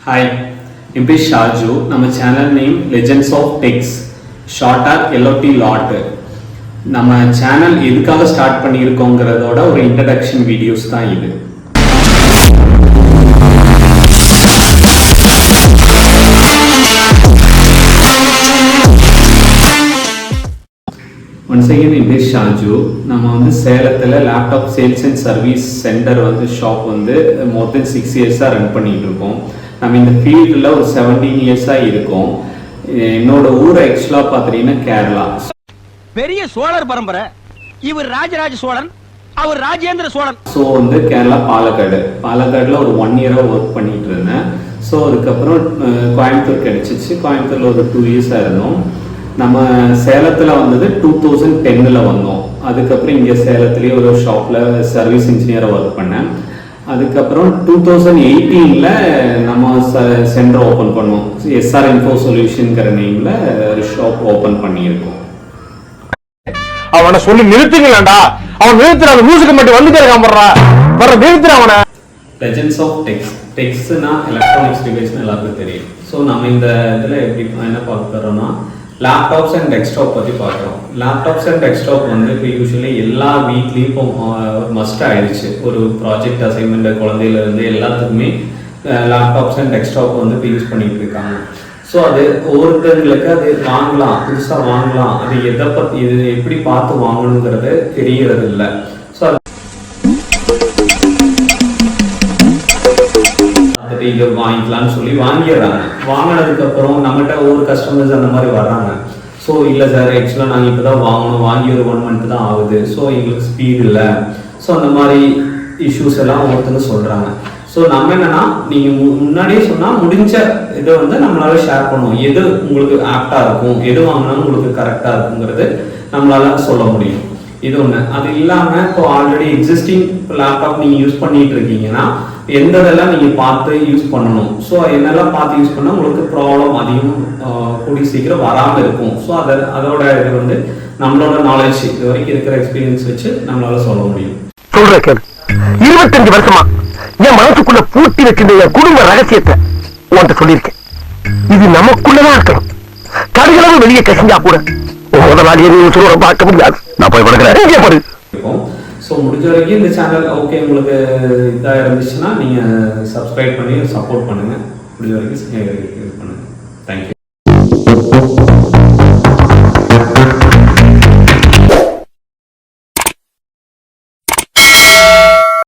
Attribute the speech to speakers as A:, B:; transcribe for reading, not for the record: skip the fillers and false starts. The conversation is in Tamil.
A: Hi, என் பேர் ஷாஜு. நம்ம சேனல் நேம் லெஜெண்ட்ஸ் ஆஃப் டெக்ஸ், ஷார்ட்டாக LOT லாட். நம்ம சேனல் எதுக்காக ஸ்டார்ட் பண்ணியிருக்கோங்கிறதோட ஒரு இன்ட்ரடக்ஷன் வீடியோஸ் தான் இது. ஒன்ஸ் அகேன் என் பேர் ஷாஜு. நம்ம சேலத்தில் laptop sales and service centre shop more then 6 இயர்ஸாக ரன் பண்ணிகிட்டு இருக்கோம். நம்ம இந்த ஃபீல்டில் ஒரு 17 இயர்ஸாக இருக்கோம். என்னோட ஊர் ஆக்சுவலாக பார்த்தீங்கன்னா கேரளா.
B: பெரிய சோழர் பரம்பரை. இவர் ராஜராஜ சோழன், அவர் ராஜேந்திர சோழன்.
A: ஸோ கேரளா பாலக்காடில் ஒரு 1 இயராக ஒர்க் பண்ணிட்டு இருந்தேன். ஸோ அதுக்கப்புறம் கோயம்புத்தூர் கிடைச்சிச்சு. கோயம்புத்தூரில் ஒரு 2 இயர்ஸாக இருந்தோம். நம்ம சேலத்தில் 2010 வந்தோம். அதுக்கப்புறம் இங்கே சேலத்துலேயே ஒரு ஷாப்பில் சர்வீஸ் இன்ஜினியராக ஒர்க் பண்ணேன். அதுக்கப்புறம் 2018 நம்ம சென்டர் ஓப்பன் பண்ணோம். SR Info Solutionங்கிற நேம்ல ஒரு ஷாப் ஓப்பன் பண்ணியிருக்கோம்.
C: அவனை சொல்லி நிறுத்துங்களா? அவன் நிறுத்துற அந்த மியூசிக் மட்டும் வந்து நிறுத்துற அவனை.
A: லெஜெண்ட்ஸ் ஆஃப் டெக்ஸ், டெக்ஸ்னா எலக்ட்ரானிக்ஸ் டிவைஸ்னு எல்லாருக்கும் தெரியும். ஸோ நம்ம இந்த இதில் எப்படி என்ன பார்க்குறோம்னா லேப்டாப்ஸ் அண்ட் டெஸ்க்டாப் பற்றி பார்க்குறோம். லேப்டாப்ஸ் அண்ட் டெஸ்க்டாப் இப்போ யூஸ்வலி எல்லா வீட்லேயும் இப்போ மஸ்ட் ஆயிடுச்சு. ஒரு ப்ராஜெக்ட் அசைன்மெண்ட் குழந்தையிலேருந்து எல்லாத்துக்குமே லேப்டாப்ஸ் அண்ட் டெஸ்க்டாப் இப்போ யூஸ் பண்ணிட்டு இருக்காங்க. ஸோ அது ஒவ்வொருத்தங்களுக்கு அது வாங்கலாம், புதுசாக வாங்கலாம், அது எதை பற்றி இது எப்படி பார்த்து வாங்கணுங்கிறது தெரியறது இல்லை. ஸோ இதை வாங்கிக்கலாம்னு சொல்லி வாங்கிடுறாங்க. வாங்கினதுக்கு அப்புறம் நம்மகிட்ட ஒவ்வொரு கஸ்டமர்ஸ் அந்த மாதிரி வர்றாங்க. ஸோ இல்லை சார், ஆக்சுவலாக நாங்கள் இப்போ தான் வாங்கணும், வாங்கி ஒரு 1 மந்த் தான் ஆகுது, ஸோ எங்களுக்கு ஸ்பீட் இல்லை. ஸோ அந்த மாதிரி இஷ்யூஸ் எல்லாம் ஒவ்வொருத்தங்க சொல்கிறாங்க. ஸோ நம்ம என்னன்னா, நீங்கள் முன்னாடியே சொன்னால் முடிஞ்ச இதை நம்மளால ஷேர் பண்ணுவோம். எது உங்களுக்கு ஆப்டாக இருக்கும், எது வாங்கினாலும் உங்களுக்கு கரெக்டாக இருக்குங்கிறது நம்மளால சொல்ல முடியும். இது ஒன்று. அது இல்லாமல் இப்போ ஆல்ரெடி எக்ஸிஸ்டிங் லேப்டாப் நீங்கள் யூஸ் பண்ணிட்டு இருக்கீங்கன்னா எந்ததெல்லாம் நீங்கள் பார்த்து யூஸ் பண்ணணும். ஸோ என்னெல்லாம் பார்த்து யூஸ் பண்ணால் உங்களுக்கு ப்ராப்ளம் அதிகம் கூடி சீக்கிரம் வராமல் இருக்கும். ஸோ அதோட இது நம்மளோட நாலேஜ், இது வரைக்கும் இருக்கிற எக்ஸ்பீரியன்ஸ் வச்சு நம்மளால சொல்ல முடியும்.
C: சொல்றேன், 25 வருஷமா என் மனசுக்குள்ள பூட்டி வச்சிருந்த என் குடும்ப ரகசியத்தை உன்கிட்ட சொல்லியிருக்கேன். இது நமக்குள்ளதான் இருக்கணும். கடுகளவு வெளியே கசிஞ்சா கூட முதலாளியை பார்க்க முடியாது. நான் போய் படுக்கிறேன்.
A: ஸோ முடிஞ்ச வரைக்கும் இந்த சேனல் ஓகே உங்களுக்கு இதாக இருந்துச்சுன்னா நீங்கள் சப்ஸ்கிரைப் பண்ணி சப்போர்ட் பண்ணுங்கள். முடிஞ்ச வரைக்கும் இது பண்ணுங்கள். தேங்க்யூ.